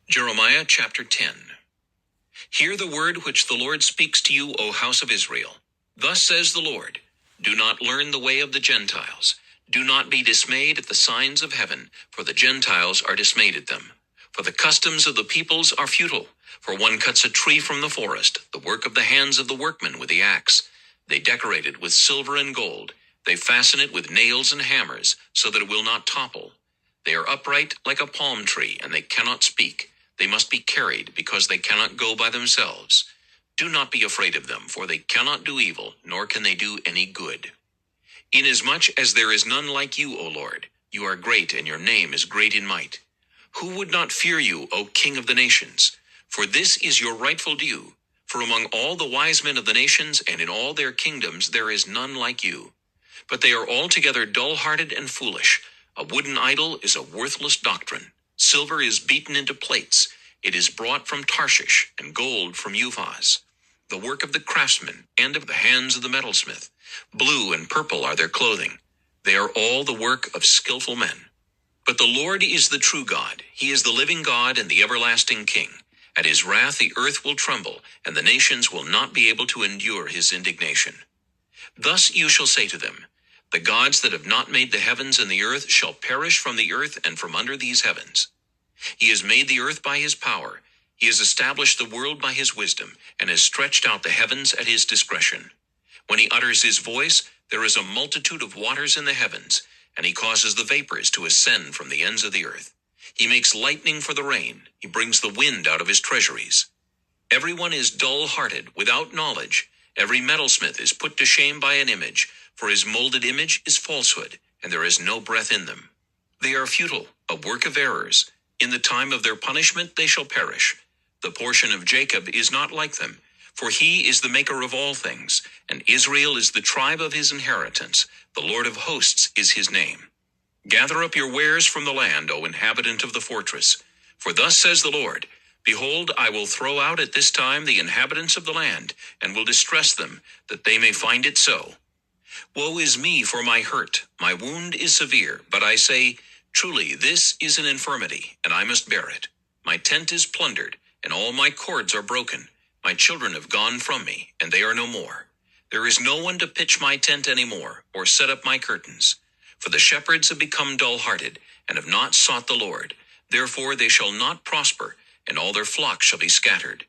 Jeremiah chapter 10. Hear the word which the Lord speaks to you, O house of Israel. Thus says the Lord, do not learn the way of the Gentiles. Do not be dismayed at the signs of heaven, for the Gentiles are dismayed at them. For the customs of the peoples are futile. For one cuts a tree from the forest, the work of the hands of the workmen with the axe. They decorate it with silver and gold. They fasten it with nails and hammers, so that it will not topple. They are upright like a palm tree, and they cannot speak. They must be carried, because they cannot go by themselves. Do not be afraid of them, for they cannot do evil, nor can they do any good. Inasmuch as there is none like you, O Lord, you are great, and your name is great in might. Who would not fear you, O King of the nations? For this is your rightful due. For among all the wise men of the nations, and in all their kingdoms, there is none like you. But they are altogether dull-hearted and foolish. A wooden idol is a worthless doctrine. Silver is beaten into plates. It is brought from Tarshish, and gold from Uphaz. The work of the craftsman, and of the hands of the metalsmith. Blue and purple are their clothing. They are all the work of skillful men. But the Lord is the true God. He is the living God and the everlasting King. At his wrath the earth will tremble, and the nations will not be able to endure his indignation. Thus you shall say to them, the gods that have not made the heavens and the earth shall perish from the earth and from under these heavens. He has made the earth by his power. He has established the world by his wisdom, and has stretched out the heavens at his discretion. When he utters his voice, there is a multitude of waters in the heavens, and he causes the vapors to ascend from the ends of the earth. He makes lightning for the rain. He brings the wind out of his treasuries. Everyone is dull-hearted, without knowledge. Every metalsmith is put to shame by an image, for his molded image is falsehood, and there is no breath in them. They are futile, a work of errors. In the time of their punishment they shall perish. The portion of Jacob is not like them, for he is the maker of all things, and Israel is the tribe of his inheritance. The Lord of hosts is his name. Gather up your wares from the land, O inhabitant of the fortress. For thus says the Lord, behold, I will throw out at this time the inhabitants of the land, and will distress them, that they may find it so. Woe is me for my hurt, my wound is severe, but I say, truly this is an infirmity, and I must bear it. My tent is plundered, and all my cords are broken. My children have gone from me, and they are no more. There is no one to pitch my tent any more, or set up my curtains. For the shepherds have become dull-hearted, and have not sought the Lord. Therefore they shall not prosper, and all their flocks shall be scattered.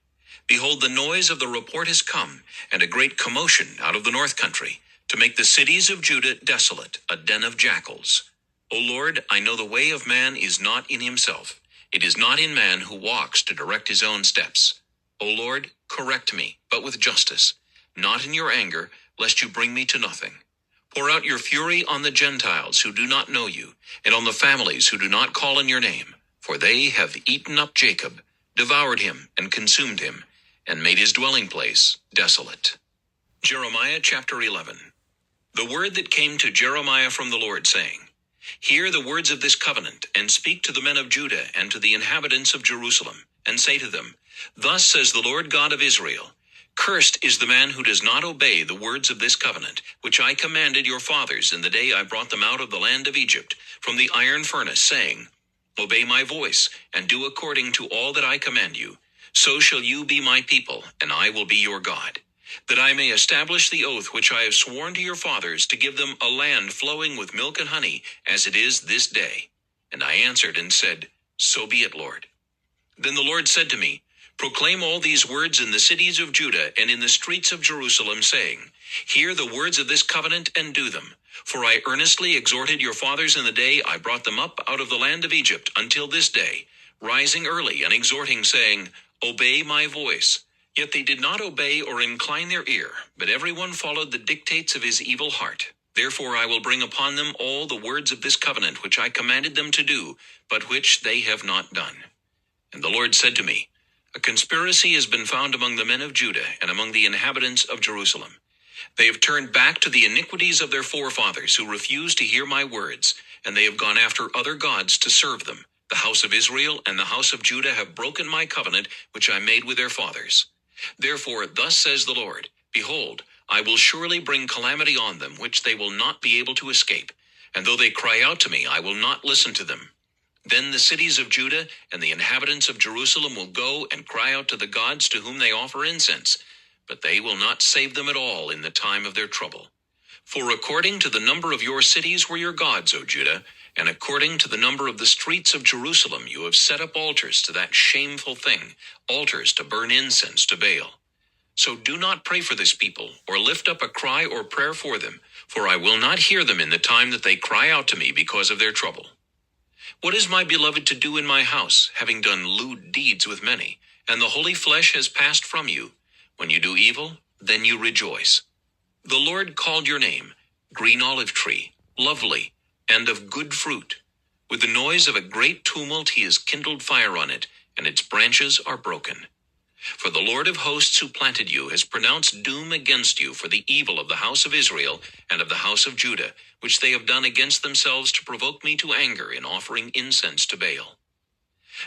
Behold, the noise of the report has come, and a great commotion out of the north country, to make the cities of Judah desolate, a den of jackals. O Lord, I know the way of man is not in himself. It is not in man who walks to direct his own steps. O Lord, correct me, but with justice, not in your anger, lest you bring me to nothing. Pour out your fury on the Gentiles who do not know you, and on the families who do not call on your name. For they have eaten up Jacob, devoured him, and consumed him, and made his dwelling place desolate. Jeremiah chapter 11. The word that came to Jeremiah from the Lord, saying, hear the words of this covenant, and speak to the men of Judah and to the inhabitants of Jerusalem, and say to them, thus says the Lord God of Israel, cursed is the man who does not obey the words of this covenant, which I commanded your fathers in the day I brought them out of the land of Egypt, from the iron furnace, saying, obey my voice, and do according to all that I command you. So shall you be my people, and I will be your God. That I may establish the oath which I have sworn to your fathers, to give them a land flowing with milk and honey, as it is this day. And I answered and said, so be it, Lord. Then the Lord said to me, proclaim all these words in the cities of Judah and in the streets of Jerusalem, saying, hear the words of this covenant and do them. For I earnestly exhorted your fathers in the day I brought them up out of the land of Egypt until this day, rising early and exhorting, saying, obey my voice. Yet they did not obey or incline their ear, but everyone followed the dictates of his evil heart. Therefore I will bring upon them all the words of this covenant which I commanded them to do, but which they have not done. And the Lord said to me, a conspiracy has been found among the men of Judah and among the inhabitants of Jerusalem. They have turned back to the iniquities of their forefathers, who refused to hear my words, and they have gone after other gods to serve them. The house of Israel and the house of Judah have broken my covenant which I made with their fathers. Therefore thus says the Lord, behold, I will surely bring calamity on them, which they will not be able to escape. And though they cry out to me, I will not listen to them. Then the cities of Judah and the inhabitants of Jerusalem will go and cry out to the gods to whom they offer incense, but they will not save them at all in the time of their trouble. For according to the number of your cities were your gods, O Judah, and according to the number of the streets of Jerusalem you have set up altars to that shameful thing, altars to burn incense to Baal. So do not pray for this people, or lift up a cry or prayer for them, for I will not hear them in the time that they cry out to me because of their trouble. What is my beloved to do in my house, having done lewd deeds with many, and the holy flesh has passed from you? When you do evil, then you rejoice. The Lord called your name, green olive tree, lovely, and of good fruit. With the noise of a great tumult he has kindled fire on it, and its branches are broken. For the Lord of hosts who planted you has pronounced doom against you for the evil of the house of Israel and of the house of Judah, which they have done against themselves to provoke me to anger in offering incense to Baal.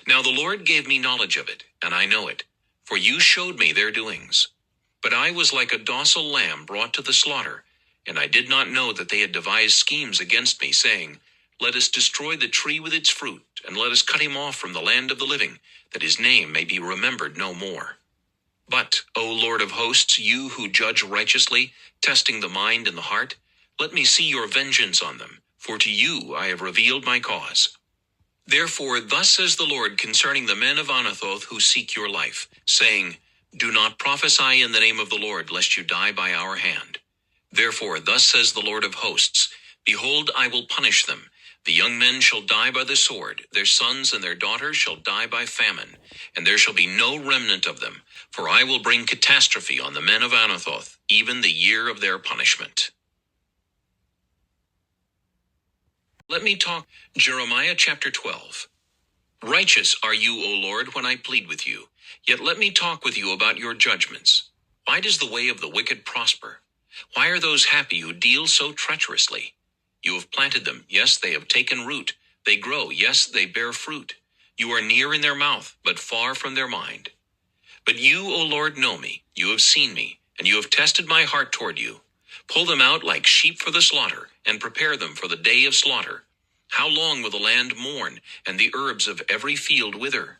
Now the Lord gave me knowledge of it, and I know it, for you showed me their doings. But I was like a docile lamb brought to the slaughter, and I did not know that they had devised schemes against me, saying, Let us destroy the tree with its fruit, and let us cut him off from the land of the living, that his name may be remembered no more. But, O Lord of hosts, you who judge righteously, testing the mind and the heart, let me see your vengeance on them, for to you I have revealed my cause. Therefore thus says the Lord concerning the men of Anathoth who seek your life, saying, Do not prophesy in the name of the Lord, lest you die by our hand. Therefore thus says the Lord of hosts, Behold, I will punish them. The young men shall die by the sword, their sons and their daughters shall die by famine, and there shall be no remnant of them, for I will bring catastrophe on the men of Anathoth, even the year of their punishment. Let me talk. Jeremiah chapter 12. Righteous are you, O Lord, when I plead with you, yet let me talk with you about your judgments. Why does the way of the wicked prosper? Why are those happy who deal so treacherously? You have planted them, yes, they have taken root. They grow, yes, they bear fruit. You are near in their mouth, but far from their mind. But you, O Lord, know me. You have seen me, and you have tested my heart toward you. Pull them out like sheep for the slaughter, and prepare them for the day of slaughter. How long will the land mourn, and the herbs of every field wither?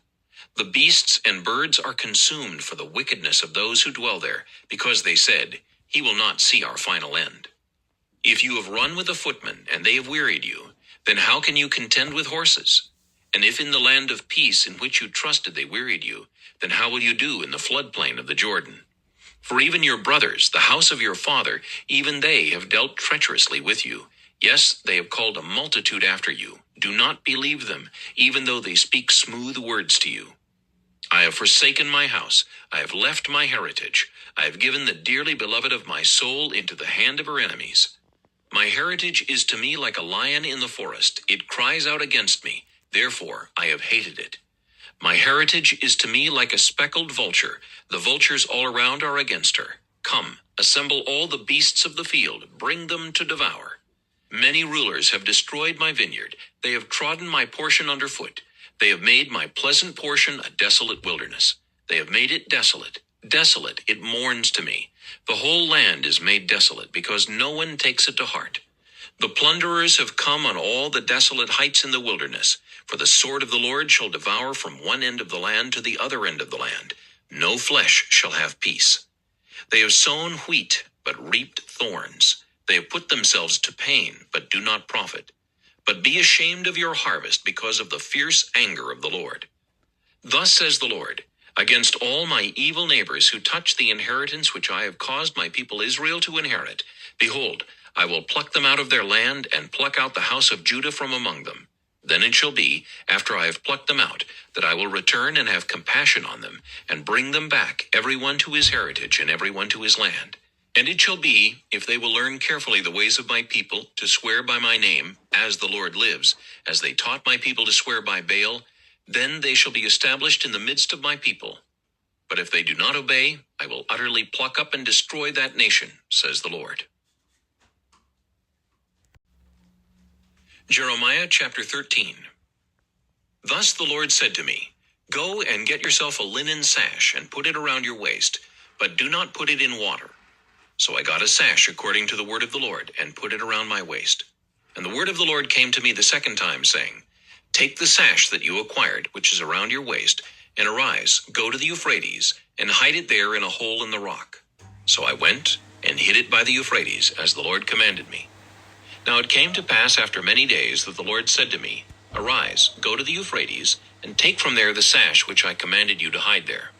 The beasts and birds are consumed for the wickedness of those who dwell there, because they said, He will not see our final end. If you have run with a footman, and they have wearied you, then how can you contend with horses? And if in the land of peace in which you trusted they wearied you, then how will you do in the floodplain of the Jordan? For even your brothers, the house of your father, even they have dealt treacherously with you. Yes, they have called a multitude after you. Do not believe them, even though they speak smooth words to you. I have forsaken my house. I have left my heritage. I have given the dearly beloved of my soul into the hand of her enemies. My heritage is to me like a lion in the forest. It cries out against me. Therefore, I have hated it. My heritage is to me like a speckled vulture. The vultures all around are against her. Come, assemble all the beasts of the field. Bring them to devour. Many rulers have destroyed my vineyard. They have trodden my portion underfoot. They have made my pleasant portion a desolate wilderness. They have made it desolate. Desolate, it mourns to me. The whole land is made desolate because no one takes it to heart. The plunderers have come on all the desolate heights in the wilderness, for the sword of the Lord shall devour from one end of the land to the other end of the land. No flesh shall have peace. They have sown wheat, but reaped thorns. They have put themselves to pain, but do not profit. But be ashamed of your harvest because of the fierce anger of the Lord. Thus says the Lord, against all my evil neighbors who touch the inheritance which I have caused my people Israel to inherit, behold, I will pluck them out of their land and pluck out the house of Judah from among them. Then it shall be, after I have plucked them out, that I will return and have compassion on them, and bring them back, everyone to his heritage and everyone to his land. And it shall be, if they will learn carefully the ways of my people, to swear by my name, as the Lord lives, as they taught my people to swear by Baal, then they shall be established in the midst of my people. But if they do not obey, I will utterly pluck up and destroy that nation, says the Lord. Jeremiah chapter 13. Thus the Lord said to me, Go and get yourself a linen sash and put it around your waist, but do not put it in water. So I got a sash according to the word of the Lord and put it around my waist. And the word of the Lord came to me the second time, saying, Take the sash that you acquired, which is around your waist, and arise, go to the Euphrates, and hide it there in a hole in the rock. So I went and hid it by the Euphrates, as the Lord commanded me. Now it came to pass after many days that the Lord said to me, Arise, go to the Euphrates, and take from there the sash which I commanded you to hide there.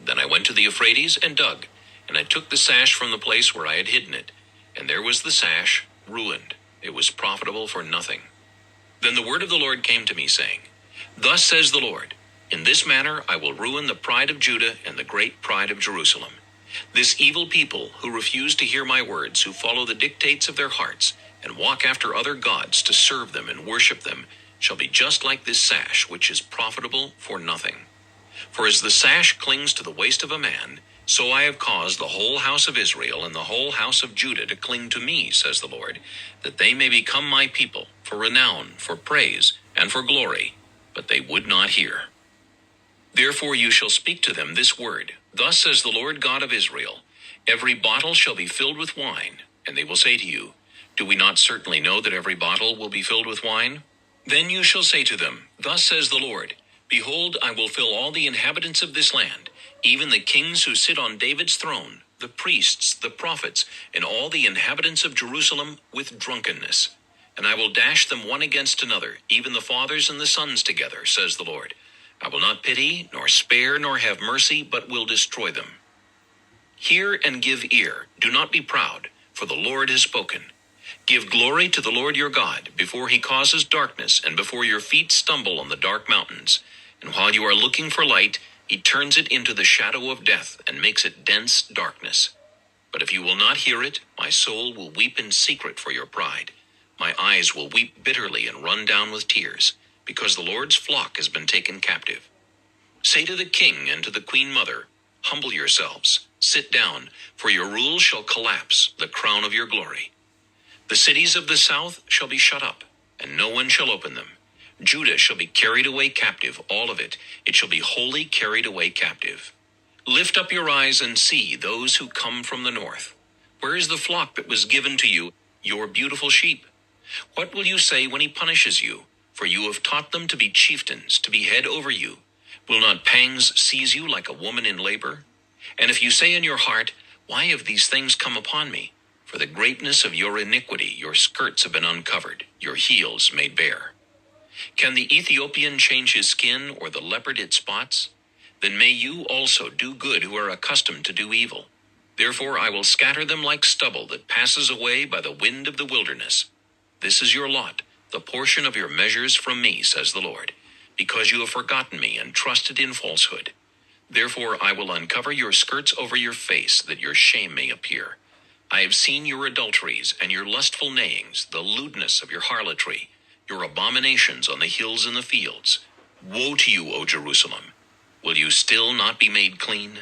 Then I went to the Euphrates and dug, and I took the sash from the place where I had hidden it, and there was the sash, ruined. It was profitable for nothing. Then the word of the Lord came to me, saying, Thus says the Lord, In this manner I will ruin the pride of Judah and the great pride of Jerusalem. This evil people who refuse to hear my words, who follow the dictates of their hearts, and walk after other gods to serve them and worship them, shall be just like this sash, which is profitable for nothing. For as the sash clings to the waist of a man, so I have caused the whole house of Israel and the whole house of Judah to cling to me, says the Lord, that they may become my people, for renown, for praise, and for glory, but they would not hear. Therefore you shall speak to them this word, Thus says the Lord God of Israel, Every bottle shall be filled with wine, and they will say to you, Do we not certainly know that every bottle will be filled with wine? Then you shall say to them, Thus says the Lord, Behold, I will fill all the inhabitants of this land, even the kings who sit on David's throne, the priests, the prophets, and all the inhabitants of Jerusalem with drunkenness. And I will dash them one against another, even the fathers and the sons together, says the Lord. I will not pity, nor spare, nor have mercy, but will destroy them. Hear and give ear, do not be proud, for the Lord has spoken. Give glory to the Lord your God, before he causes darkness, and before your feet stumble on the dark mountains. And while you are looking for light, he turns it into the shadow of death, and makes it dense darkness. But if you will not hear it, my soul will weep in secret for your pride. My eyes will weep bitterly and run down with tears, because the Lord's flock has been taken captive. Say to the king and to the queen mother, Humble yourselves, sit down, for your rule shall collapse, the crown of your glory. The cities of the south shall be shut up, and no one shall open them. Judah shall be carried away captive, all of it. It shall be wholly carried away captive. Lift up your eyes and see those who come from the north. Where is the flock that was given to you, your beautiful sheep? What will you say when he punishes you? For you have taught them to be chieftains, to be head over you. Will not pangs seize you like a woman in labor? And if you say in your heart, Why have these things come upon me? For the greatness of your iniquity, your skirts have been uncovered, your heels made bare. Can the Ethiopian change his skin, or the leopard its spots? Then may you also do good who are accustomed to do evil. Therefore I will scatter them like stubble that passes away by the wind of the wilderness. This is your lot, the portion of your measures from me, says the Lord, because you have forgotten me and trusted in falsehood. Therefore I will uncover your skirts over your face, that your shame may appear. I have seen your adulteries and your lustful neighings, the lewdness of your harlotry, your abominations on the hills and the fields. Woe to you, O Jerusalem! Will you still not be made clean?